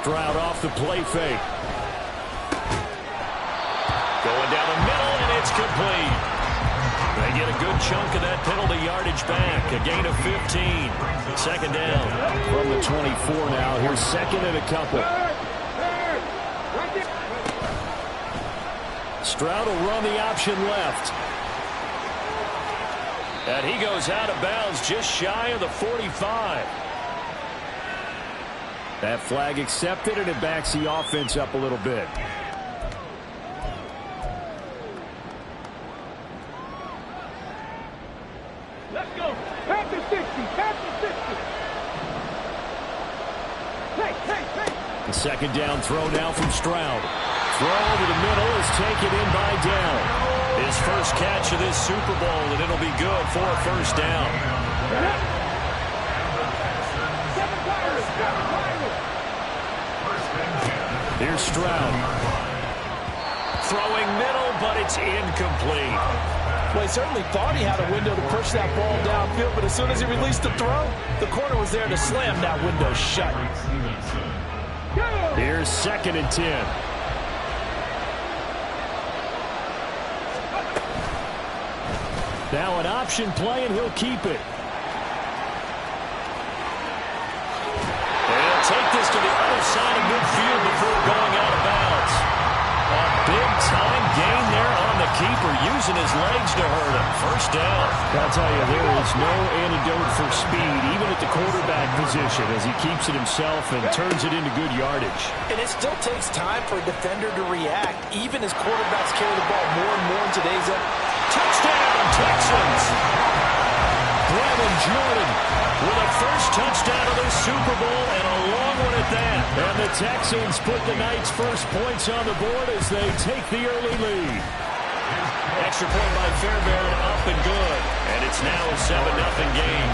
Stroud off the play fake. Going down the middle, and it's complete. They get a good chunk of that penalty yardage back. A gain of 15. Second down. From the 24 now. Here's second and a couple. Stroud will run the option left. And he goes out of bounds just shy of the 45. That flag accepted, and it backs the offense up a little bit. Let's go. Tap the 60. Tap the 60. Hey. The second down throw now from Stroud. Throw over the middle is taken in by Dell. His first catch of this Super Bowl, and it'll be good for a first down. Here's Stroud. Throwing middle, but it's incomplete. Well, he certainly thought he had a window to push that ball downfield, but as soon as he released the throw, the corner was there to slam that window shut. Here's second and 10. Now an option play, and he'll keep it. They'll take this to the other side of midfield before going out of bounds. A big-time gain there on the keeper, using his legs to hurt him. First down. I'll tell you, there is no antidote for speed, even at the quarterback position, as he keeps it himself and turns it into good yardage. And it still takes time for a defender to react, even as quarterbacks carry the ball more and more in today's touchdown, Texans! Brevin Jordan with a first touchdown of this Super Bowl, and a long one at that. And the Texans put the night's first points on the board as they take the early lead. Extra point by Fairbairn, up and good. And it's now a 7-0 game.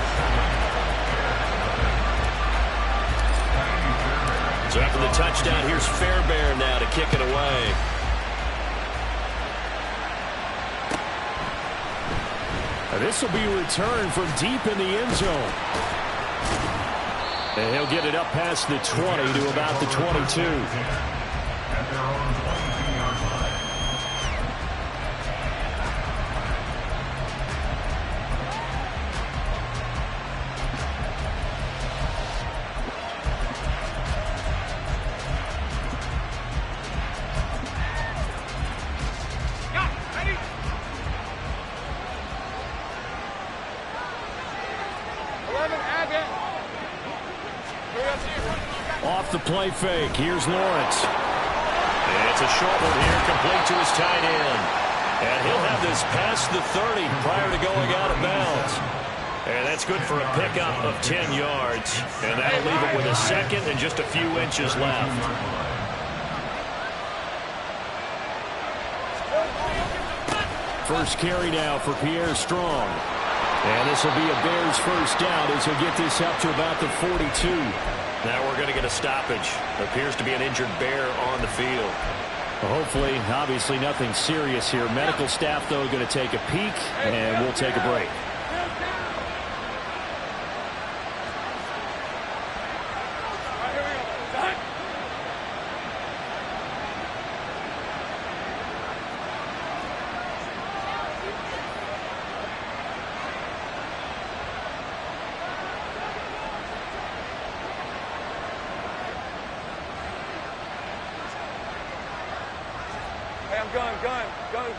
So after the touchdown, here's Fairbairn now to kick it away. This will be returned from deep in the end zone. And he'll get it up past the 20 to about the 22. Off the play fake. Here's Lawrence. It's a short one here, complete to his tight end. And he'll have this past the 30 prior to going out of bounds. And that's good for a pickup of 10 yards. And that'll leave it with a second and just a few inches left. First carry now for Pierre Strong. And this will be a Bears first down as he'll get this up to about the 42. Now we're going to get a stoppage. Appears to be an injured Bear on the field. Well, hopefully, obviously nothing serious here. Medical staff, though, going to take a peek, and we'll take a break.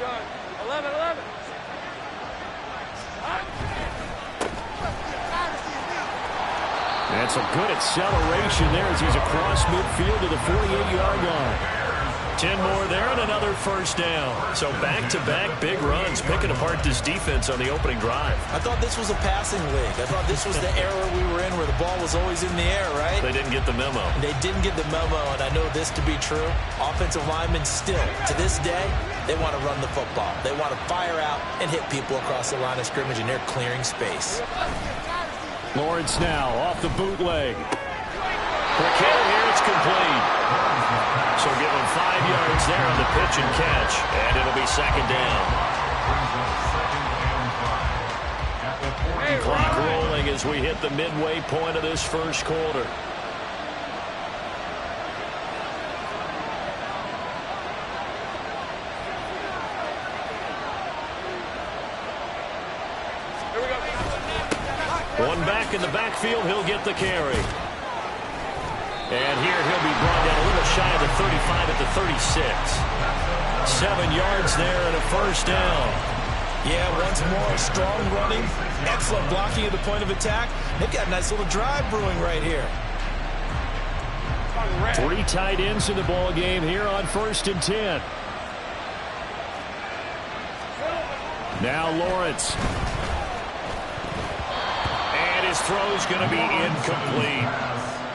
Gun. 11. That's a good acceleration there as he's across midfield to the 48-yard line. 10 more there and another first down. So back-to-back big runs, picking apart this defense on the opening drive. I thought this was a passing league. I thought this was the era we were in where the ball was always in the air, right? They didn't get the memo. They didn't get the memo, and I know this to be true. Offensive linemen still, to this day, they want to run the football. They want to fire out and hit people across the line of scrimmage, and they're clearing space. Lawrence now off the bootleg. Quick here, it's complete. So give him 5 yards there on the pitch and catch, and it'll be second down. Clock rolling as we hit the midway point of this first quarter. One back in the backfield, he'll get the carry. And here he'll be brought down a little shy of the 35 at the 36. 7 yards there and a first down. Yeah, once more, strong running, excellent blocking at the point of attack. They've got a nice little drive brewing right here. 3 tight ends in the ball game here on 1st and 10. Now Lawrence. And his throw's going to be incomplete.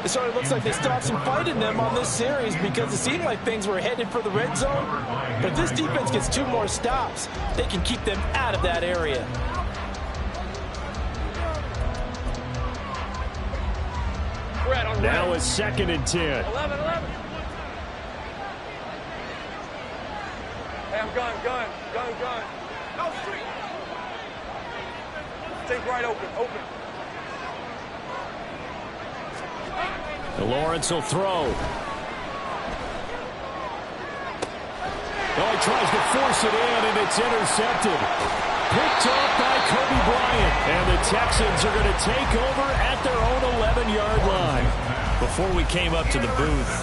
It sort of looks like they stopped some fight in them on this series because it seemed like things were headed for the red zone. But if this defense gets 2 more stops, they can keep them out of that area. Now it's 2nd and 10. 11. Hey, I'm gun. No street. Take right open. Lawrence will throw. Oh, he tries to force it in, and it's intercepted. Picked off by Kobe Bryant. And the Texans are going to take over at their own 11-yard line. Before we came up to the booth,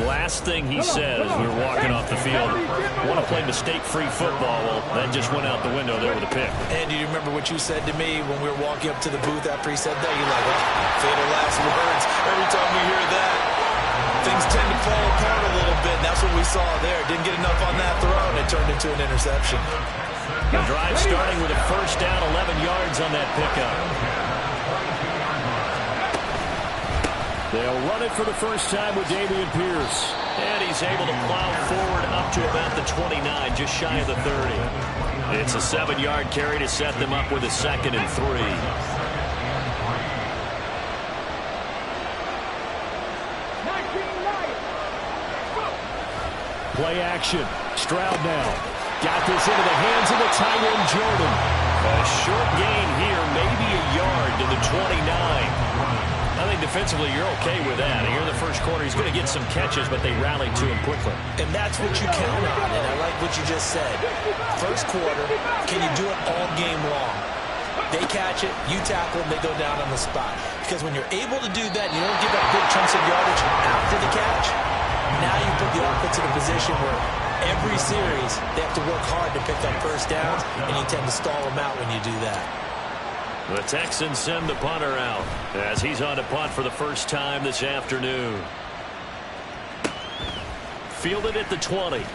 last thing he said as we were walking off the field, want to play mistake-free football. Well, that just went out the window there with a pick. And do you remember what you said to me when we were walking up to the booth after he said that? You're like, oh, fatal last words. Every time we hear that, things tend to fall apart a little bit. And that's what we saw there. Didn't get enough on that throw, and it turned into an interception. The drive starting with a first down, 11 yards on that pickup. They'll run it for the first time with Dameon Pierce. And he's able to plow forward up to about the 29, just shy of the 30. It's a 7-yard carry to set them up with a 2nd and 3. Play action. Stroud now. Got this into the hands of the tight end, Jordan. A short gain here, maybe a yard to the 29. I think defensively you're okay with that. Here in the first quarter, he's going to get some catches, but they rallied to him quickly. And that's what you count on, and I like what you just said. First quarter, can you do it all game long? They catch it, you tackle them, they go down on the spot. Because when you're able to do that, and you don't give up big chunks of yardage after the catch, now you put the offense in a position where every series they have to work hard to pick up first downs, and you tend to stall them out when you do that. The Texans send the punter out as he's on to punt for the first time this afternoon. Fielded at the 20. A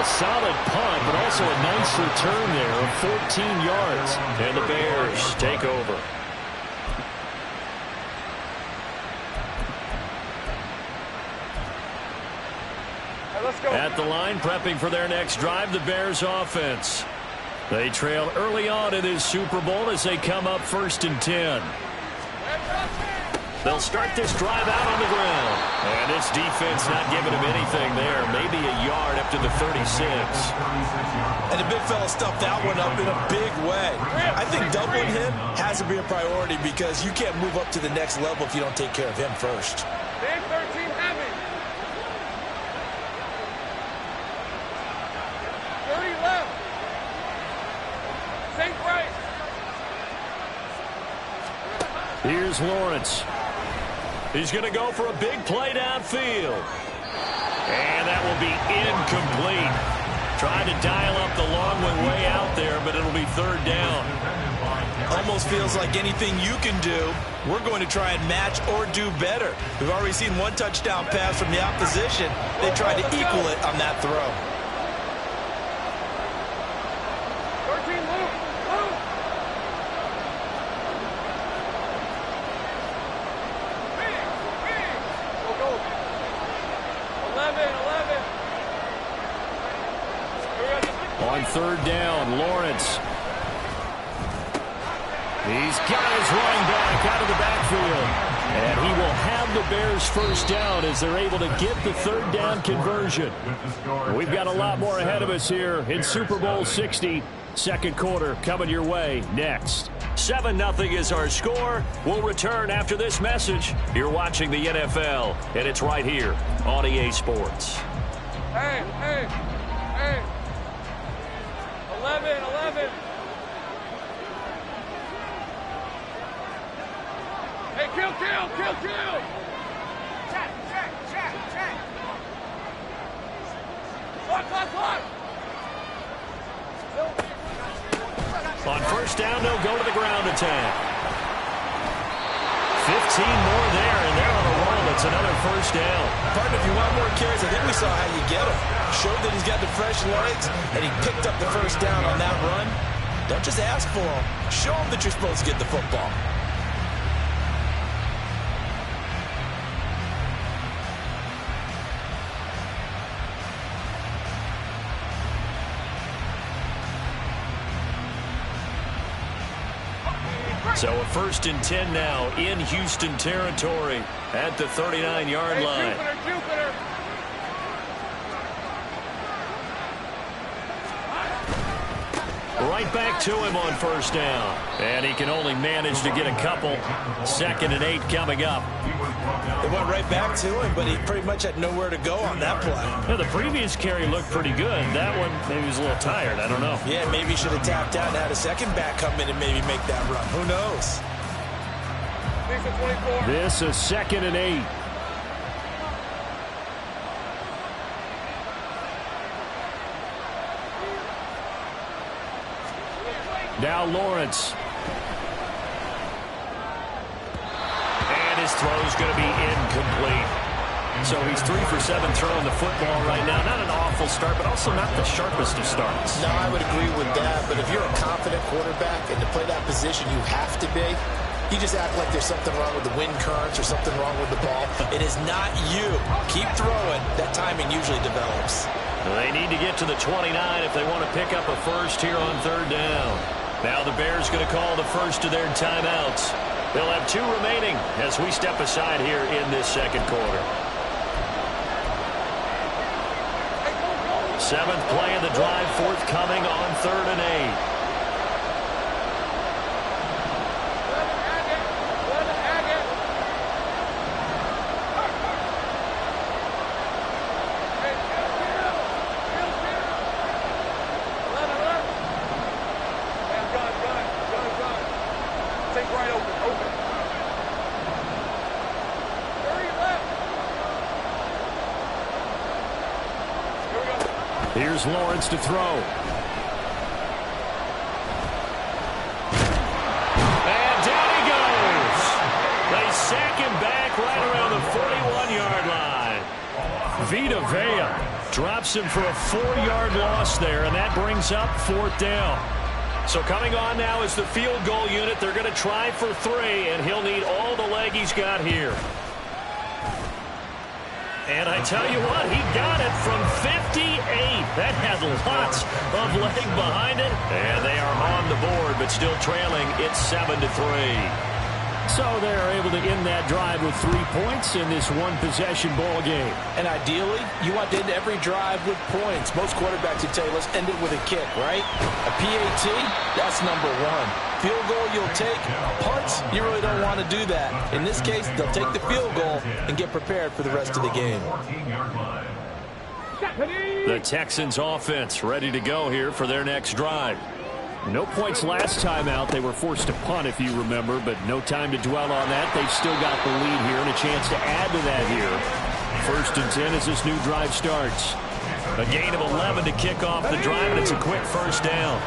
solid punt, but also a nice return there of 14 yards. And the Bears take over. Let's go. At the line, prepping for their next drive, the Bears offense. They trail early on in this Super Bowl as they come up 1st and 10. They'll start this drive out on the ground. And this defense not giving him anything there. Maybe a yard up to the 36. And the big fella stuffed that one up in a big way. I think doubling him has to be a priority because you can't move up to the next level if you don't take care of him first. Big 13 heavy. 30 left. Sink right. Here's Lawrence. He's going to go for a big play downfield. And that will be incomplete. Trying to dial up the long way out there, but it'll be 3rd down. Almost feels like anything you can do, we're going to try and match or do better. We've already seen one touchdown pass from the opposition. They tried to equal it on that throw. 13 move. Move. 11. On 3rd down, Lawrence. He's got his running back out of the backfield. And he will have the Bears first down as they're able to get the 3rd down conversion. We've got a lot more ahead of us here in Super Bowl 60. 2nd quarter coming your way next. 7-0 is our score. We'll return after this message. You're watching the NFL, and it's right here on EA Sports. Hey. 11. Chill. Check. Lock. On first down, they'll go to the ground attack. 15 more there, and they're on a roll. It's another first down. Partner, if you want more carries, I think we saw how you get him. Showed that he's got the fresh legs, and he picked up the first down on that run. Don't just ask for him. Show him that you're supposed to get the football. So a 1st and 10 now in Houston territory at the 39-yard line. Jupiter. Right back to him on first down. And he can only manage to get a couple. 2nd and 8 coming up. They went right back to him, but he pretty much had nowhere to go on that play. Yeah, the previous carry looked pretty good. That one, maybe he was a little tired. I don't know. Yeah, maybe he should have tapped out and had a second back come in and maybe make that run. Who knows? This is 2nd and 8. Now Lawrence. And his throw's going to be incomplete. So he's 3 for 7 throwing the football right now. Not an awful start, but also not the sharpest of starts. No, I would agree with that. But if you're a confident quarterback and to play that position, you have to be. You just act like there's something wrong with the wind currents or something wrong with the ball. It is not you. Keep throwing. That timing usually develops. They need to get to the 29 if they want to pick up a first here on 3rd down. Now the Bears going to call the first of their timeouts. They'll have 2 remaining as we step aside here in this 2nd quarter. 7th play of the drive forthcoming on 3rd and 8. Here's Lawrence to throw. And down he goes. They sack him back right around the 41-yard line. Vita Vea drops him for a 4-yard loss there, and that brings up 4th down. So coming on now is the field goal unit. They're going to try for 3, and he'll need all the leg he's got here. And I tell you what, he got it from 58. That had lots of leg behind it. And they are on the board, but still trailing. It's 7-3. So they're able to end that drive with 3 points in this one-possession ball game. And ideally, you want to end every drive with points. Most quarterbacks would tell you, let's end it with a kick, right? A PAT, that's number 1. Field goal you'll take. Punts, you really don't want to do that. In this case, they'll take the field goal and get prepared for the rest of the game. The Texans offense ready to go here for their next drive. No points last time out. They were forced to punt, if you remember, but no time to dwell on that. They've still got the lead here and a chance to add to that here. 1st and 10 as this new drive starts. A gain of 11 to kick off the drive, and it's a quick first down.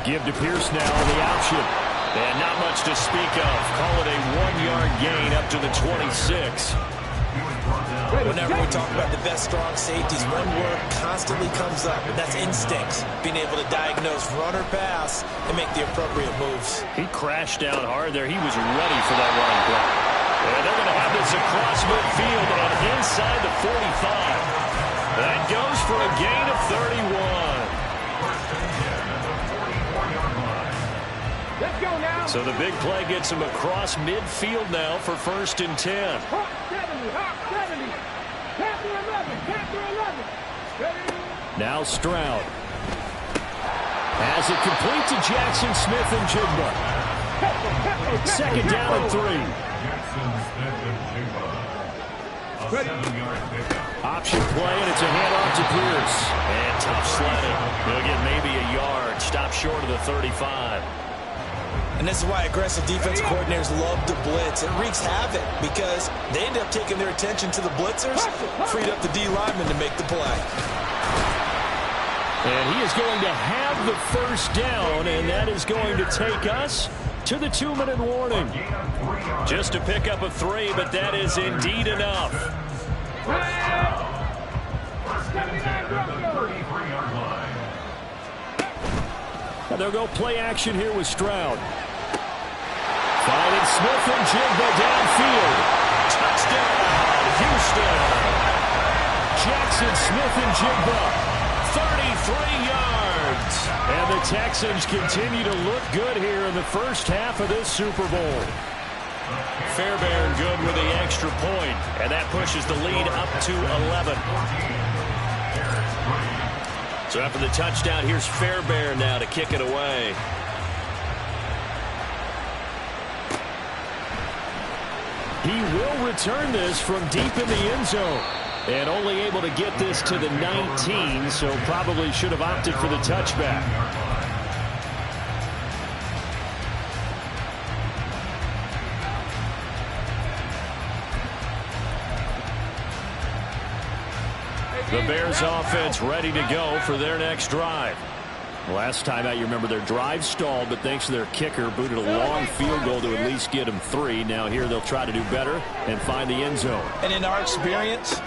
Give to Pierce now on the option. And not much to speak of. Call it a 1-yard gain up to the 26. Whenever we talk about the best strong safeties, one word constantly comes up, and that's instincts. Being able to diagnose run or pass and make the appropriate moves. He crashed down hard there. He was ready for that run play. And they're going to have this across midfield and inside the 45. That goes for a gain of 31. Let's go now. So the big play gets him across midfield now for 1st and 10. Hawk 70, Hawk 70. Panther 11, Panther 11. Now Stroud. Has it complete to Jackson Smith and Jigba. 2nd down and 3. Option play, and it's a handoff to Pierce. And tough sledding. He'll get maybe a yard. Stop short of the 35. And this is why aggressive defensive coordinators love to blitz. It wreaks havoc because they end up taking their attention to the blitzers, freed up the D lineman to make the play. And he is going to have the first down, and that is going to take us to the 2-minute warning. Just to pick up a 3, but that is indeed enough. Now they'll go play action here with Stroud. Finding Smith and Jigba downfield. Touchdown, Houston. Jackson, Smith and Jigba, 33 yards. And the Texans continue to look good here in the first half of this Super Bowl. Fairbairn good with the extra point, and that pushes the lead up to 11. So after the touchdown, here's Fairbairn now to kick it away. He will return this from deep in the end zone. And only able to get this to the 19, so probably should have opted for the touchback. The Bears offense ready to go for their next drive. Last time out, you remember their drive stalled, but thanks to their kicker, booted a long field goal to at least get them 3. Now here they'll try to do better and find the end zone. And in our experience,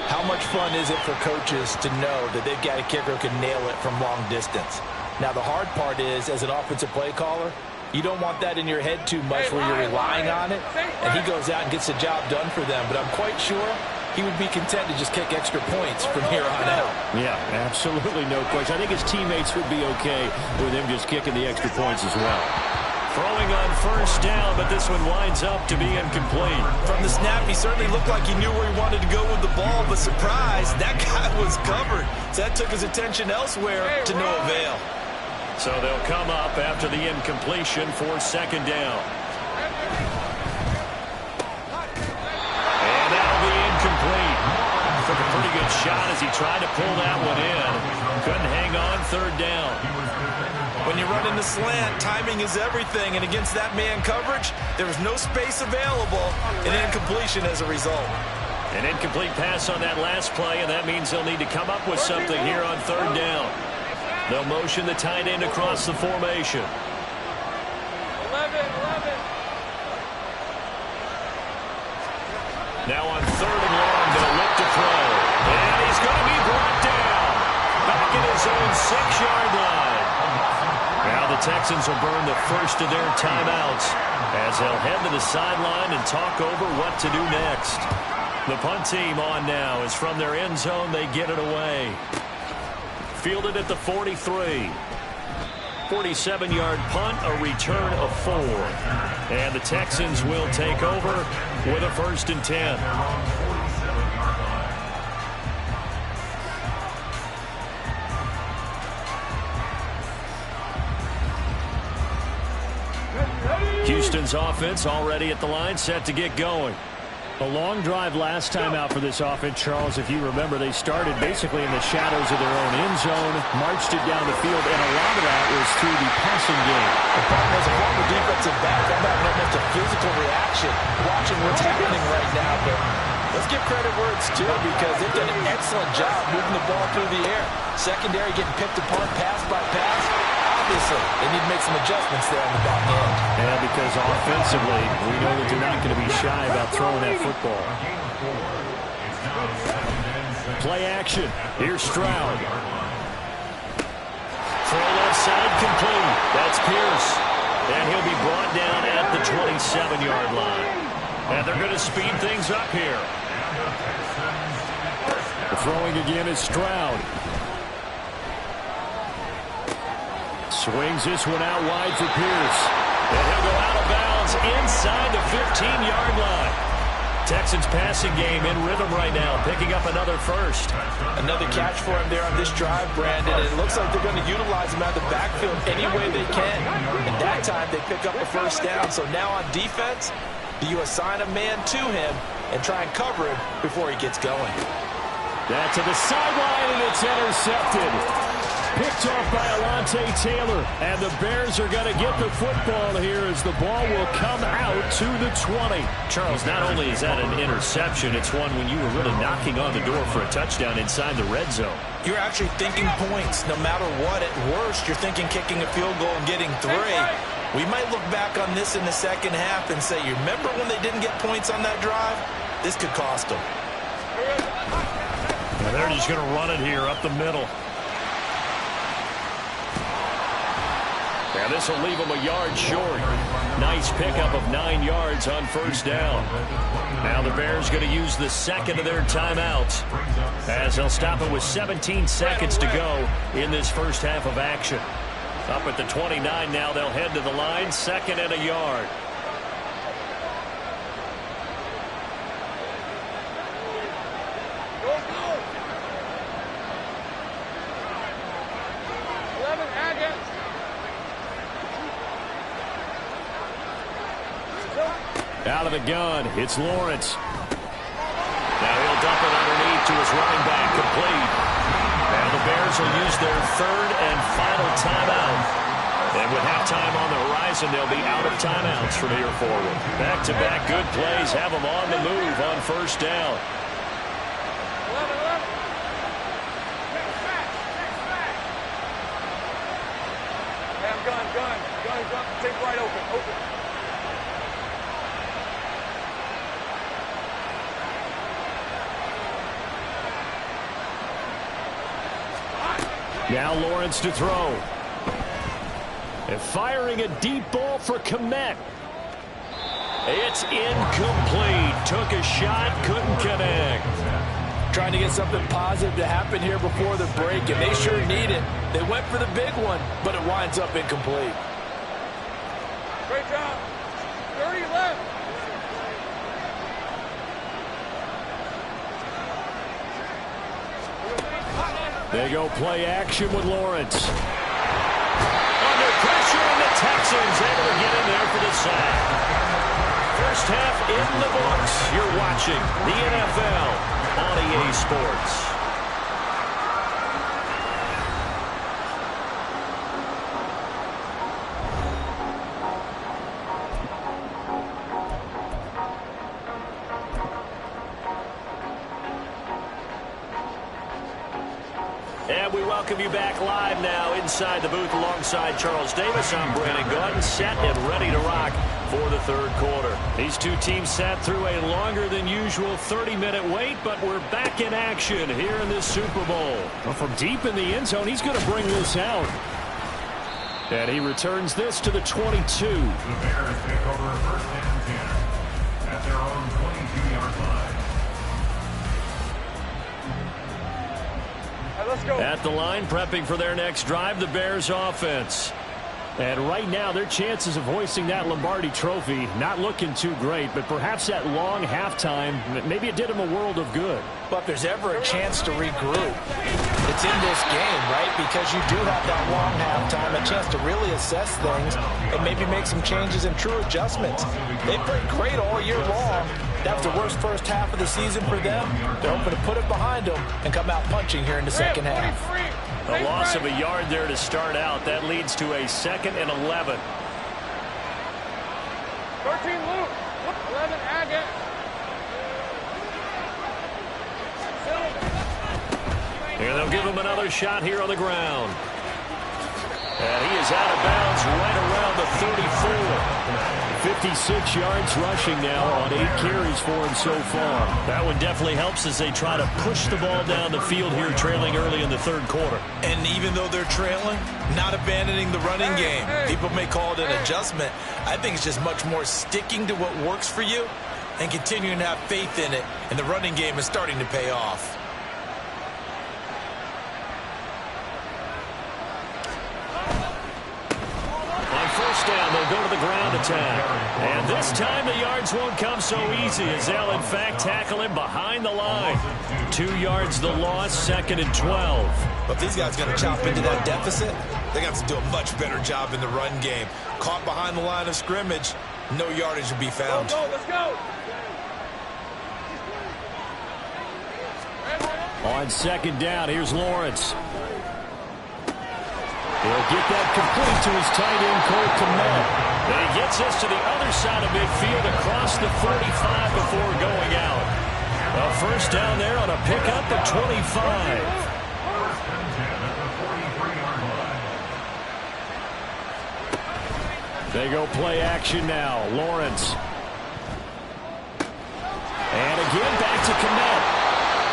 how much fun is it for coaches to know that they've got a kicker who can nail it from long distance? Now, the hard part is, as an offensive play caller, you don't want that in your head too much where you're relying on it, and he goes out and gets the job done for them. But I'm quite sure he would be content to just kick extra points from here on out. Yeah, absolutely no question. I think his teammates would be okay with him just kicking the extra points as well. Throwing on first down, but this one winds up to be incomplete. From the snap, he certainly looked like he knew where he wanted to go with the ball, but surprise, that guy was covered. So that took his attention elsewhere to no avail. So they'll come up after the incompletion for second down. And that'll be incomplete. Took a pretty good shot as he tried to pull that one in. Couldn't hang on third down. When you run in the slant, timing is everything, and against that man coverage, there was no space available, and incompletion as a result. An incomplete pass on that last play, and that means they'll need to come up with something here on third down. They'll motion the tight end across the formation. 11. Now on third and long, they'll look to throw. And he's going to be brought down. Back in his own 6-yard line. Now the Texans will burn the first of their timeouts as they'll head to the sideline and talk over what to do next. The punt team on now is from their end zone. They get it away. Fielded at the 43. 47-yard punt, a return of 4. And the Texans will take over with a 1st and 10. Houston's offense already at the line, set to get going. A long drive last time out for this offense, Charles. If you remember, they started basically in the shadows of their own end zone, marched it down the field, and a lot of that was through the passing game. The problem is, a former defensive back, I'm having almost a physical reaction watching what's happening right now. But let's give credit where it's due because they've done an excellent job moving the ball through the air. Secondary getting picked apart pass by pass. Obviously, they need to make some adjustments there on the back end. Yeah, because offensively, we know that they're not going to be shy about throwing that football. Play action. Here's Stroud. Throw left side complete. That's Pierce. And he'll be brought down at the 27-yard line. And they're going to speed things up here. The throwing again is Stroud. Swings this one out wide for Pierce. And he'll go out of bounds inside the 15-yard line. Texans passing game in rhythm right now, picking up another first. Another catch for him there on this drive, Brandon. And it looks like they're going to utilize him out of the backfield any way they can. And that time they pick up a first down. So now on defense, do you assign a man to him and try and cover him before he gets going? That's to the sideline, and it's intercepted. picked off by Alontae Taylor. And the Bears are going to get the football here as the ball will come out to the 20. Charles, not only is that an interception, it's one when you were really knocking on the door for a touchdown inside the red zone. You're actually thinking points. No matter what, at worst, you're thinking kicking a field goal and getting 3. We might look back on this in the second half and say, you remember when they didn't get points on that drive? This could cost them. And they're just going to run it here up the middle. And this will leave them a yard short. Nice pickup of 9 yards on first down. Now the Bears going to use the second of their timeouts as they'll stop it with 17 seconds to go in this first half of action. Up at the 29 now, they'll head to the line, 2nd and a yard. Out of the gun, it's Lawrence. Now he'll dump it underneath to his running back, complete. Now the Bears will use their 3rd and final timeout. And with halftime on the horizon, they'll be out of timeouts from here forward. Back-to-back good plays have them on the move on first down. Gun. Take right open. Now Lawrence to throw. And firing a deep ball for Kmet. It's incomplete. Took a shot, couldn't connect. Trying to get something positive to happen here before the break, and they sure need it. They went for the big one, but it winds up incomplete. Great job. 30 left. They go play action with Lawrence. Under pressure, and the Texans able to get in there for the sack. First half in the books. You're watching the NFL on EA Sports. And we welcome you back live now inside the booth alongside Charles Davis. I'm Brandon Gordon, set and ready to rock for the 3rd quarter. These two teams sat through a longer than usual 30-minute wait, but we're back in action here in this Super Bowl. Well, from deep in the end zone, he's going to bring this out. And he returns this to the 22. The Bears take over 1st and 10 at their own 22-yard line. Let's go. At the line, prepping for their next drive, the Bears offense. And right now, their chances of hoisting that Lombardi trophy not looking too great, but perhaps that long halftime, maybe it did them a world of good. But if there's ever a chance to regroup, it's in this game, right? Because you do have that long halftime, a chance to really assess things and maybe make some changes and true adjustments. They played great all year long. That was the worst first half of the season for them. They're hoping to put it behind them and come out punching here in the second half. A loss of a yard there to start out. That leads to a 2nd and 11. 13 Luke. 11 Agate. And they'll give him another shot here on the ground. And he is out of bounds right around the 34. 56 yards rushing now on 8 carries for him so far. That one definitely helps as they try to push the ball down the field here, trailing early in the 3rd quarter. And even though they're trailing, not abandoning the running game. People may call it an adjustment. I think it's just much more sticking to what works for you and continuing to have faith in it. And the running game is starting to pay off. Down, they'll go to the ground attack. And this time the yards won't come so easy as they'll in fact tackle him behind the line. 2 yards the loss, 2nd and 12. But these guys are going to chop into that deficit. They're going to have to do a much better job in the run game. Caught behind the line of scrimmage, no yardage will be found. Let's go. On 2nd down, here's Lawrence. He'll get that complete to his tight end, Cole Kmet. And he gets this to the other side of midfield across the 45 before going out. A first down there on a pickup at 25. First and 10 at the 43-yard line. They go play action now. Lawrence. And again back to Kmet.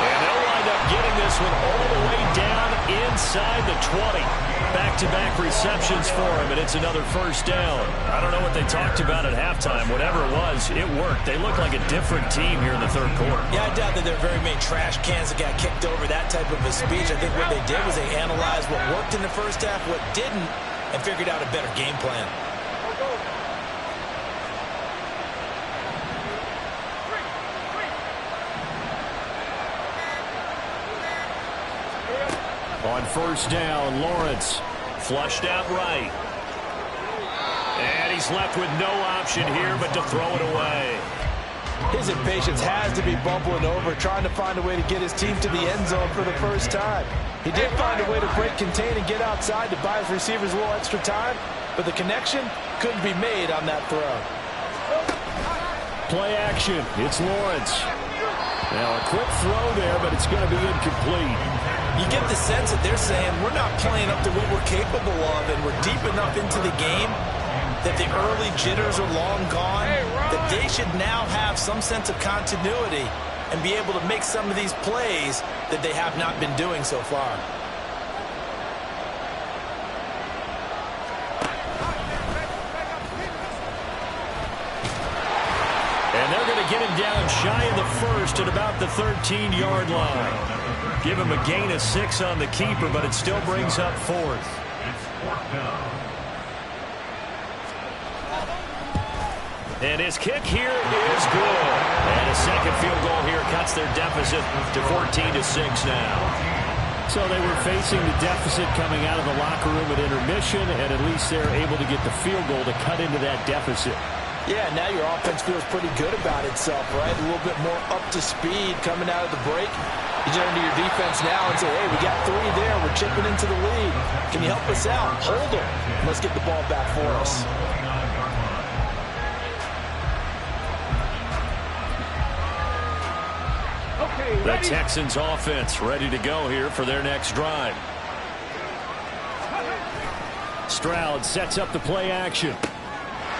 And they'll wind up getting this one all the way down inside the 20. Back-to-back receptions for him, and it's another first down. I don't know what they talked about at halftime. Whatever it was, it worked. They look like a different team here in the third quarter. Yeah, I doubt that there are very many trash cans that got kicked over, that type of a speech. I think what they did was they analyzed what worked in the first half, what didn't, and figured out a better game plan. On first down, Lawrence flushed out right. And he's left with no option here but to throw it away. His impatience has to be bubbling over, trying to find a way to get his team to the end zone for the first time. He did find a way to break contain and get outside to buy his receivers a little extra time, but the connection couldn't be made on that throw. Play action. It's Lawrence. Now a quick throw there, but it's going to be incomplete. You get the sense that they're saying we're not playing up to what we're capable of, and we're deep enough into the game that the early jitters are long gone, that they should now have some sense of continuity and be able to make some of these plays that they have not been doing so far. And they're going to get him down shy of the first at about the 13-yard line. Give him a gain of 6 on the keeper, but it still brings up fourth. It's fourth down. And his kick here is good. And a second field goal here cuts their deficit to 14-6 now. So they were facing the deficit coming out of the locker room at intermission, and at least they're able to get the field goal to cut into that deficit. Yeah, now your offense feels pretty good about itself, right? A little bit more up to speed coming out of the break. You turn to your defense now and say, hey, we got 3 there. We're chipping into the lead. Can you help us out? Hold them. Let's get the ball back for us. Okay, The ready? Texans offense ready to go here for their next drive. Stroud sets up the play action.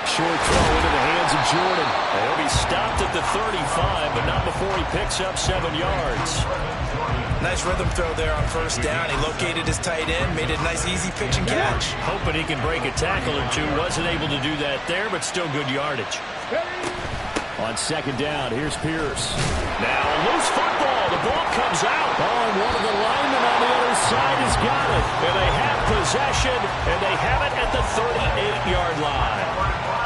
Short throw into the hands of Jordan. And he'll be stopped at the 35, but not before he picks up 7 yards. Nice rhythm throw there on first down. He located his tight end, made it a nice easy pitch and catch. Hoping he can break a tackle or two. Wasn't able to do that there, but still good yardage. On second down, here's Pierce. Now a loose football. The ball comes out. Oh, and one of the linemen on the other side has got it. And they have possession, and they have it at the 38-yard line.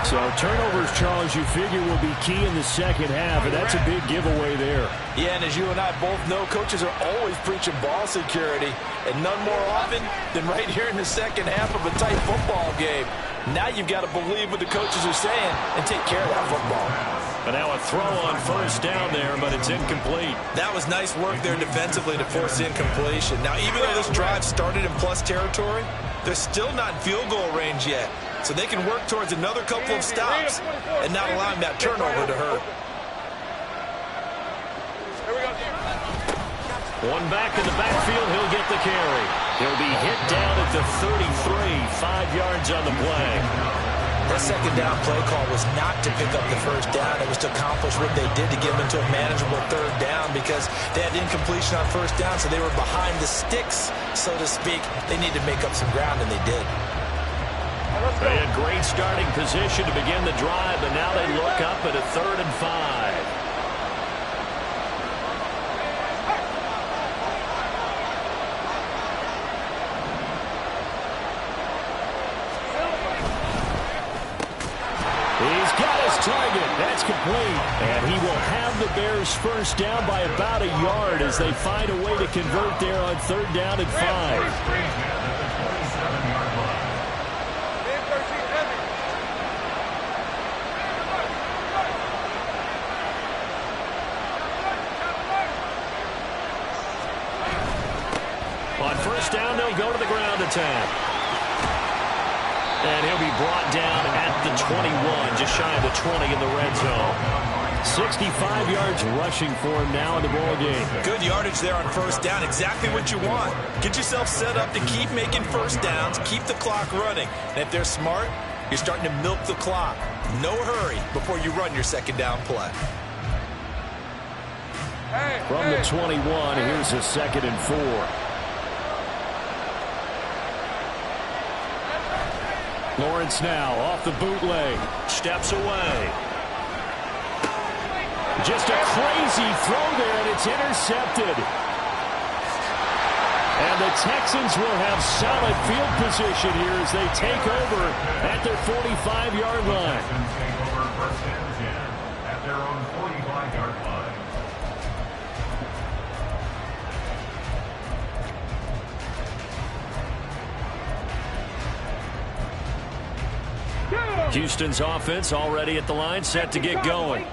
So turnovers, Charles, you figure will be key in the second half, and that's a big giveaway there. Yeah, and as you and I both know, coaches are always preaching ball security, and none more often than right here in the second half of a tight football game. Now you've got to believe what the coaches are saying and take care of that football. But now a throw on first down there, but it's incomplete. That was nice work there defensively to force incompletion. Now, even though this drive started in plus territory, they're still not in field goal range yet. So they can work towards another couple of stops and not allowing that turnover to hurt. One back in the backfield, he'll get the carry. He'll be hit down at the 33, 5 yards on the play. That second down play call was not to pick up the first down. It was to accomplish what they did to get them into a manageable third down because they had incompletion on first down, so they were behind the sticks, so to speak. They needed to make up some ground, and they did. They had great starting position to begin the drive, but now they look up at a 3rd and 5. He's got his target. That's complete. And he will have the Bears first down by about a yard as they find a way to convert there on 3rd down and 5. On first down, they'll go to the ground attack. And he'll be brought down at the 21, just shy of the 20 in the red zone. 65 yards rushing for him now in the ball game. Good yardage there on first down. Exactly what you want. Get yourself set up to keep making first downs, keep the clock running. And if they're smart, you're starting to milk the clock. No hurry before you run your second down play. From the 21, here's a 2nd and 4. Lawrence now off the bootleg. Steps away. Just a crazy throw there, and it's intercepted. And the Texans will have solid field position here as they take over at their 45-yard line. Texans take over first and 10 at their own 45-yard line. Houston's offense already at the line, set to get going.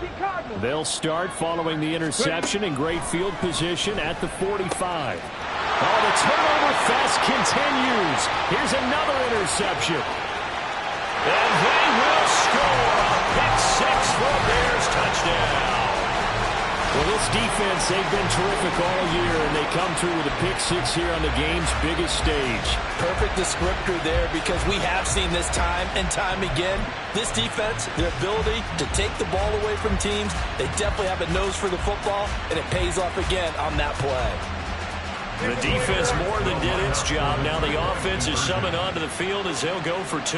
They'll start following the interception in great field position at the 45. Oh, the turnover fest continues. Here's another interception. And they will score a pick six for a Bears touchdown. Well, this defense, they've been terrific all year, and they come through with a pick six here on the game's biggest stage. Perfect descriptor there, because we have seen this time and time again. This defense, their ability to take the ball away from teams, they definitely have a nose for the football, and it pays off again on that play. The defense more than did its job. Now the offense is summoned onto the field as they'll go for 2.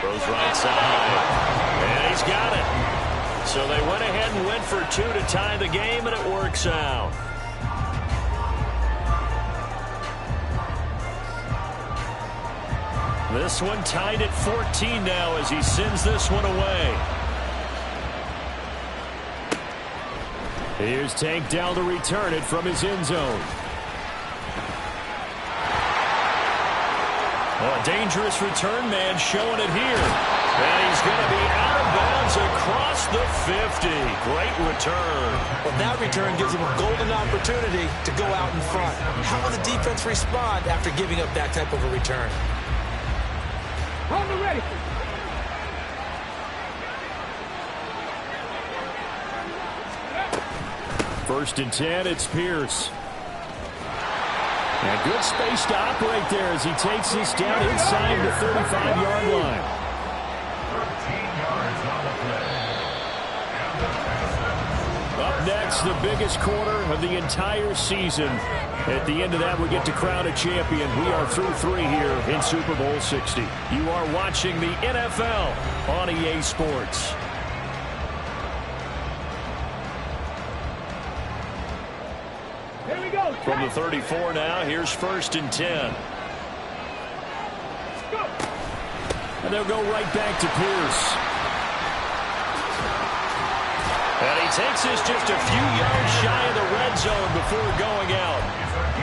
Throws right side. And he's got it. So they went ahead and went for 2 to tie the game, and it works out. This one tied at 14 now as he sends this one away. Here's Tank down to return it from his end zone. A dangerous return man showing it here. And he's going to be out of bounds across the 50. Great return. Well, that return gives him a golden opportunity to go out in front. How will the defense respond after giving up that type of a return? On the ready. First and 10, it's Pierce. And good space to operate there as he takes this down inside the 35-yard line. 13 yards on the play. Up next, the biggest quarter of the entire season. At the end of that, we get to crown a champion. We are through 3 here in Super Bowl 60. You are watching the NFL on EA Sports. Here we go. From the 34 now, here's first and 10. Go. And they'll go right back to Pierce. And he takes this just a few yards shy of the red zone before going out.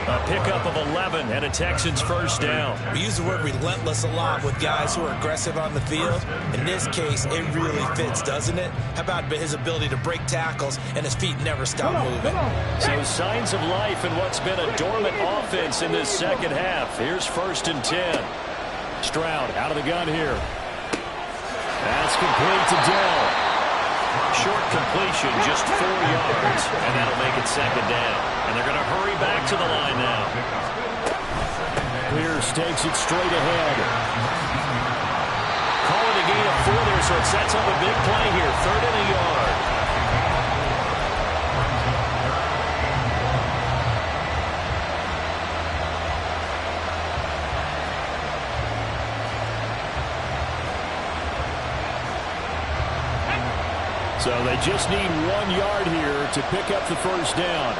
A pickup of 11 and a Texans first down. We use the word relentless a lot with guys who are aggressive on the field. In this case, it really fits, doesn't it? How about his ability to break tackles and his feet never stop moving? So signs of life in what's been a dormant offense in this second half. Here's first and 10. Stroud out of the gun here. That's complete to Dell. Short completion, just 4 yards, and that'll make it second down. And they're going to hurry back to the line now. Pierce takes it straight ahead. Calling a gain of 4 there, so it sets up a big play here. 3rd and a yard. So they just need 1 yard here to pick up the first down.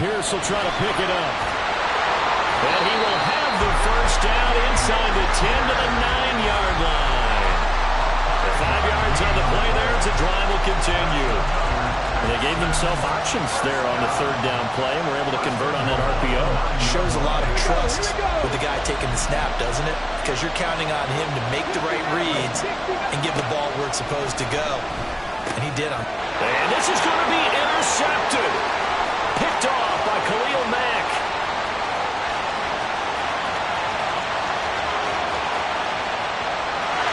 Pierce will try to pick it up. And he will have the first down inside the 10 to the 9-yard line. The 5 yards on the play there as the drive will continue. And they gave themselves options there on the 3rd down play and were able to convert on that RPO. Shows a lot of trust with the guy taking the snap, doesn't it? Because you're counting on him to make the right reads and give the ball where it's supposed to go. And he did on. And this is going to be intercepted. Picked off by Khalil Mack.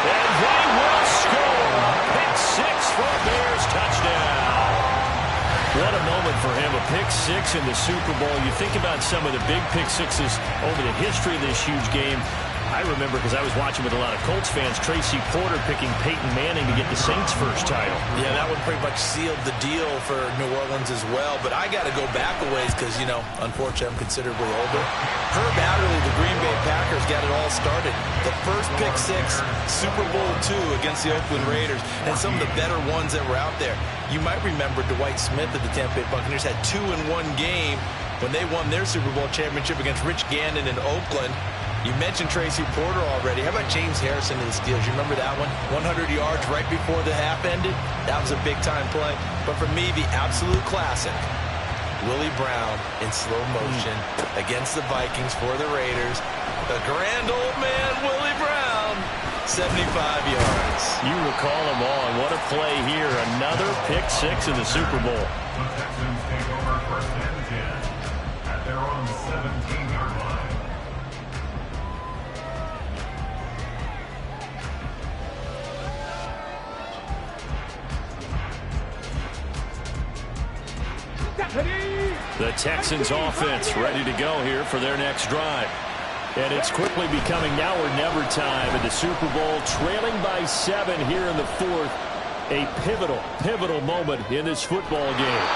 And they will score. Pick six for a Bears touchdown. What a moment for him, a pick six in the Super Bowl. You think about some of the big pick sixes over the history of this huge game. I remember, because I was watching with a lot of Colts fans, Tracy Porter picking Peyton Manning to get the Saints' first title. Yeah, that one pretty much sealed the deal for New Orleans as well. But I got to go back a ways because, you know, unfortunately I'm considerably older. Herb Adderley, the Green Bay Packers, got it all started. The first pick six, Super Bowl II against the Oakland Raiders, and some of the better ones that were out there. You might remember Dwight Smith of the Tampa Bay Buccaneers had 2 in one game when they won their Super Bowl championship against Rich Gannon in Oakland. You mentioned Tracy Porter already. How about James Harrison to the Steelers? You remember that one? 100 yards right before the half ended? That was a big-time play. But for me, the absolute classic, Willie Brown in slow motion against the Vikings for the Raiders. The grand old man, Willie Brown, 75 yards. You recall them all, and what a play here. Another pick six in the Super Bowl. The Texans take over first and 10 at their own 17-yard line. The Texans offense ready to go here for their next drive. And it's quickly becoming now or never time in the Super Bowl, trailing by 7 here in the fourth. A pivotal moment in this football game.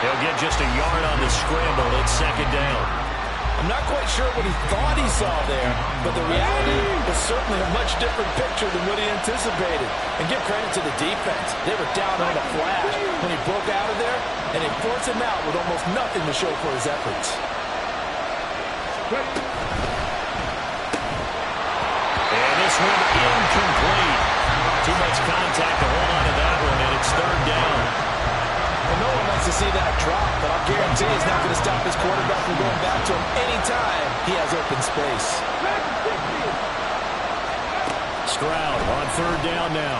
He'll get just a yard on the scramble. It's second down. I'm not quite sure what he thought he saw there, but the reality was certainly a much different picture than what he anticipated. And give credit to the defense. They were down on a flash when he broke out of there, and they forced him out with almost nothing to show for his efforts. And this one incomplete. Too much contact to hold on to that one, and it's third down. Well, no one wants to see that drop, but I'll guarantee he's not going to stop his quarterback from going back to him anytime he has open space. Stroud on third down now.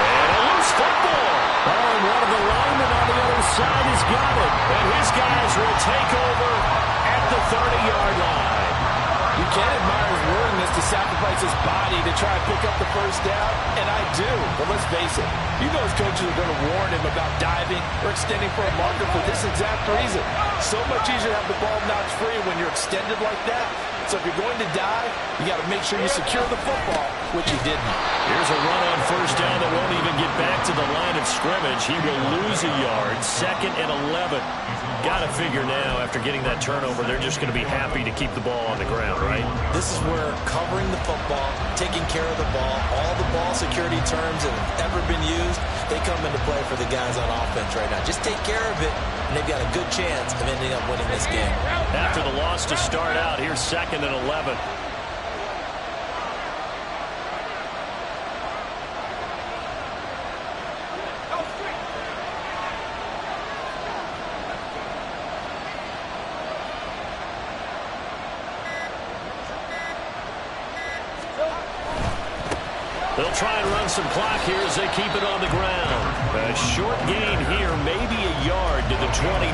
And a loose football. Oh, and one of the linemen on the other side has got it. And his guys will take over at the 30-yard line. You can't admire his willingness to sacrifice his body to try and pick up the first down, and I do. But let's face it, you know his coaches are going to warn him about diving or extending for a marker for this exact reason. So much easier to have the ball knocked free when you're extended like that. So if you're going to dive, you got to make sure you secure the football, which he didn't. Here's a run on first down that won't even get back to the line of scrimmage. He will lose a yard. 2nd and 11. Got to figure now, after getting that turnover, they're just going to be happy to keep the ball on the ground, right? This is where covering the football, taking care of the ball, all the ball security terms that have ever been used, they come into play for the guys on offense right now. Just take care of it, and they've got a good chance of ending up winning this game. After the loss to start out, here's 2nd and 11. They'll try and run some clock here as they keep it on the ground. A short gain here, maybe a yard to the 29.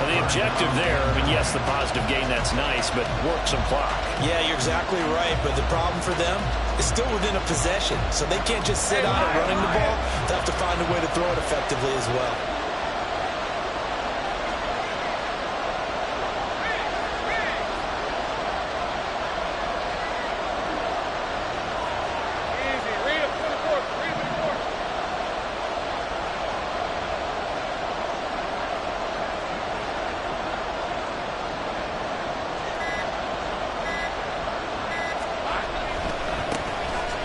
And the objective there, I mean, yes, the positive gain, that's nice, but work some clock. Yeah, you're exactly right, but the problem for them is still within a possession. So they can't just sit on it running the ball. They have to find a way to throw it effectively as well.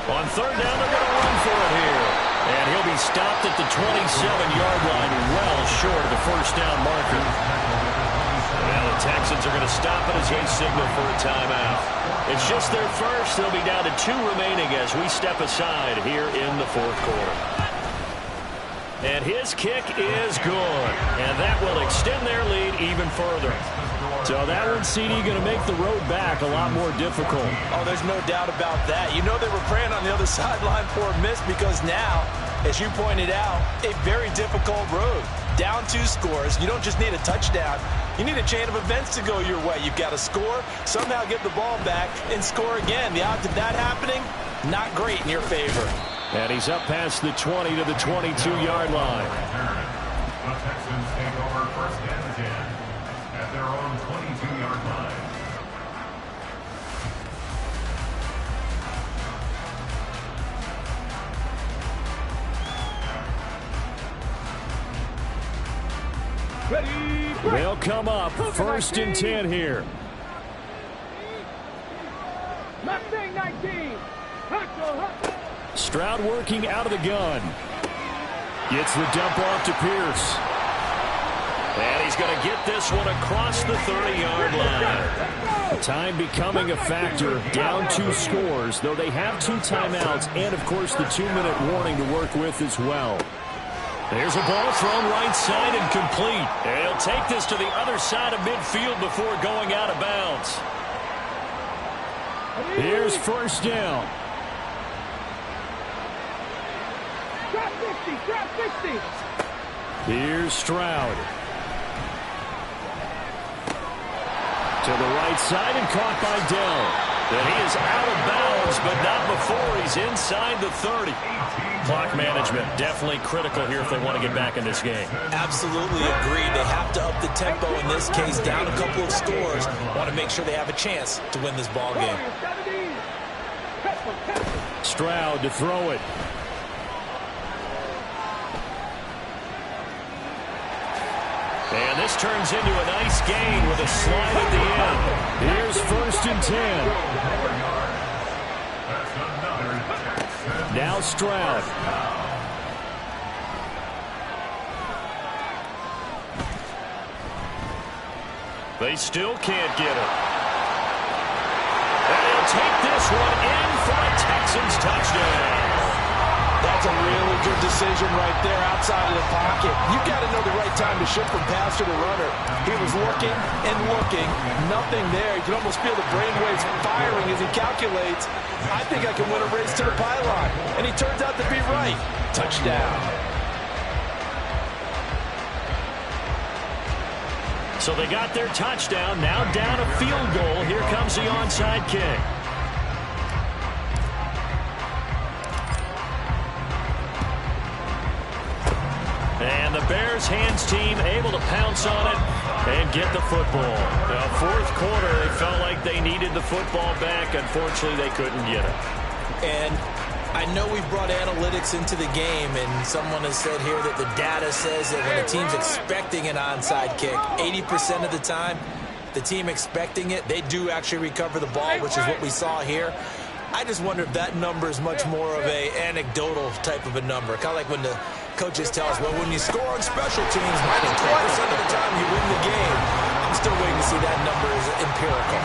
On third down, they're going to run for it here. And he'll be stopped at the 27-yard line, well short of the first down marker. Now the Texans are going to stop it as they signal for a timeout. It's just their first. They'll be down to 2 remaining as we step aside here in the fourth quarter. And his kick is good. And that will extend their lead even further. So that one, CD, going to make the road back a lot more difficult. Oh, there's no doubt about that. You know they were praying on the other sideline for a miss because now, as you pointed out, a very difficult road. Down 2 scores. You don't just need a touchdown. You need a chain of events to go your way. You've got to score, somehow get the ball back, and score again. The odds of that happening, not great in your favor. And he's up past the 20 to the 22-yard line. The Texans take over 1st and 10 at their own 22-yard line. They'll come up 1st and 10 here. Mustang 19. Stroud working out of the gun. Gets the dump off to Pierce. And he's going to get this one across the 30-yard line. Time becoming a factor. Down 2 scores, though they have 2 timeouts and, of course, the 2-minute warning to work with as well. There's a ball thrown right side and complete. And he'll take this to the other side of midfield before going out of bounds. Here's 1st down. Drop 50, drop 50. Here's Stroud. To the right side and caught by Dell. And he is out of bounds, but not before he's inside the 30. Clock management definitely critical here if they want to get back in this game. Absolutely agreed. They have to up the tempo in this case, down a couple of scores. Want to make sure they have a chance to win this ball game. Stroud to throw it. And this turns into a nice gain with a slide at the end. Here's 1st and 10. Now Stroud. They still can't get it. And he'll take this one in for a Texans touchdown. That's a really good decision right there outside of the pocket. You've got to know the right time to shift from passer to runner. He was looking and looking. Nothing there. You can almost feel the brainwaves firing as he calculates, I think I can win a race to the pylon. And he turns out to be right. Touchdown. So they got their touchdown. Now down a field goal. Here comes the onside kick. And the Bears hands team able to pounce on it and get the football. Now, 4th quarter, they felt like they needed the football back. Unfortunately, they couldn't get it. And I know we've brought analytics into the game, and someone has said here that the data says that when a team's expecting an onside kick, 80% of the time, the team expecting it, they do actually recover the ball, which is what we saw here. I just wonder if that number is much more of a anecdotal type of a number. Kind of like when the coaches tell us, well, when you score on special teams, 20% of the time you win the game. I'm still waiting to see that number is empirical.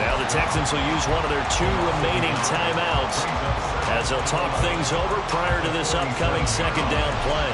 Now the Texans will use one of their 2 remaining timeouts as they'll talk things over prior to this upcoming 2nd down play.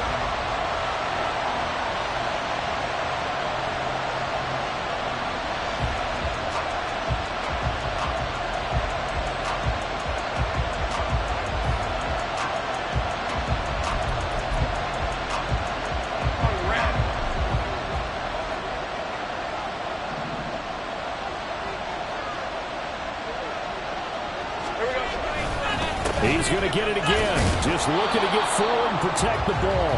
He's going to get it again. Just looking to get forward and protect the ball.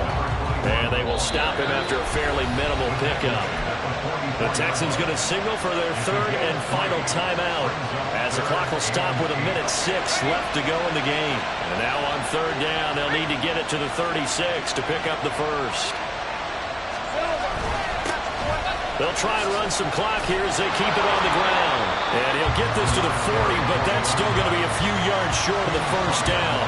And they will stop him after a fairly minimal pickup. The Texans going to signal for their 3rd and final timeout as the clock will stop with 1:06 left to go in the game. And now on 3rd down, they'll need to get it to the 36 to pick up the first. They'll try and run some clock here as they keep it on the ground. And he'll get this to the 40, but that's still going to be a few yards short of the 1st down.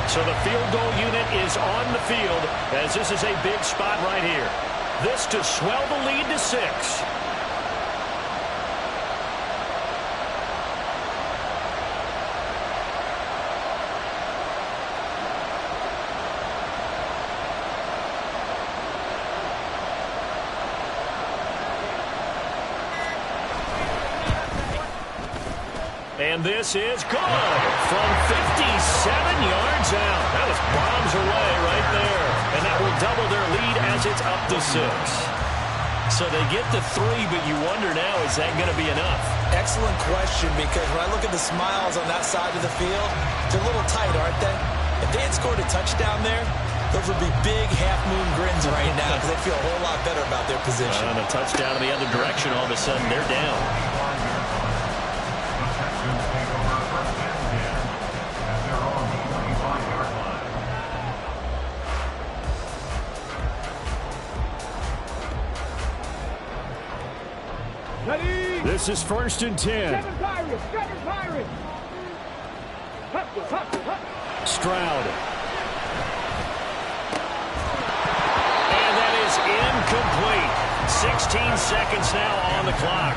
So the field goal unit is on the field as this is a big spot right here. This to swell the lead to 6. And this is good from 57 yards out. That was bombs away right there. And that will double their lead as it's up to 6. So they get to 3, but you wonder now, is that going to be enough? Excellent question, because when I look at the smiles on that side of the field, they're a little tight, aren't they? If they had scored a touchdown there, those would be big half-moon grins right now because they feel a whole lot better about their position. And a touchdown in the other direction, all of a sudden they're down. This is 1st and 10. Stroud. And that is incomplete. 16 seconds now on the clock.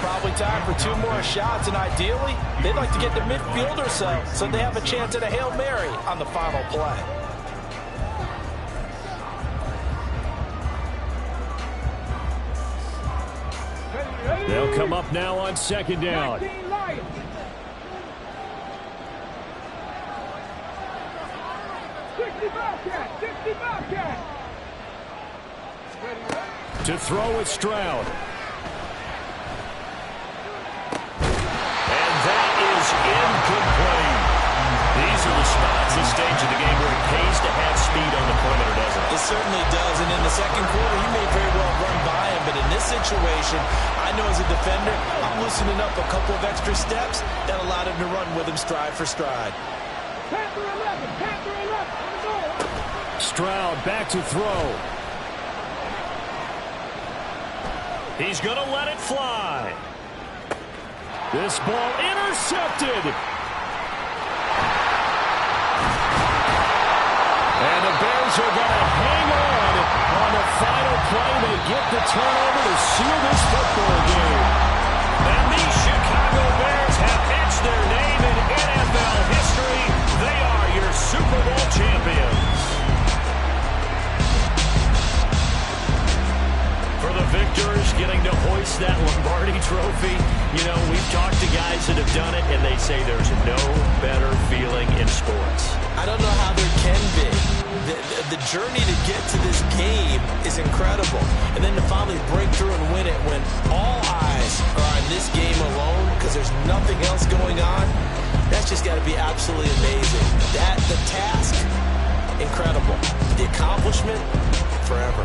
Probably time for 2 more shots, and ideally, they'd like to get to midfield or so they have a chance at a Hail Mary on the final play. They'll come up now on 2nd down. To throw with Stroud. And that is incomplete. These are the spots, this stage of the game, where it pays to have speed on the perimeter, doesn't it? It certainly does, and in the second quarter, he may very well run by him, but in this situation, I know as a defender, I'm loosening up a couple of extra steps that allowed him to run with him stride for stride. Stroud back to throw. He's going to let it fly. This ball intercepted. And the Bears are going to hang on the final play. They get the turnover to seal this football game. And the Chicago Bears have etched their name in NFL history. They are your Super Bowl champions. For the victors getting to hoist that Lombardi trophy, you know, we've talked to guys that have done it, and they say there's no better feeling in sports. I don't know how there can be. The journey to get to this game is incredible. And then to finally break through and win it when all eyes are on this game alone because there's nothing else going on, that's just got to be absolutely amazing. The task, incredible. The accomplishment, forever.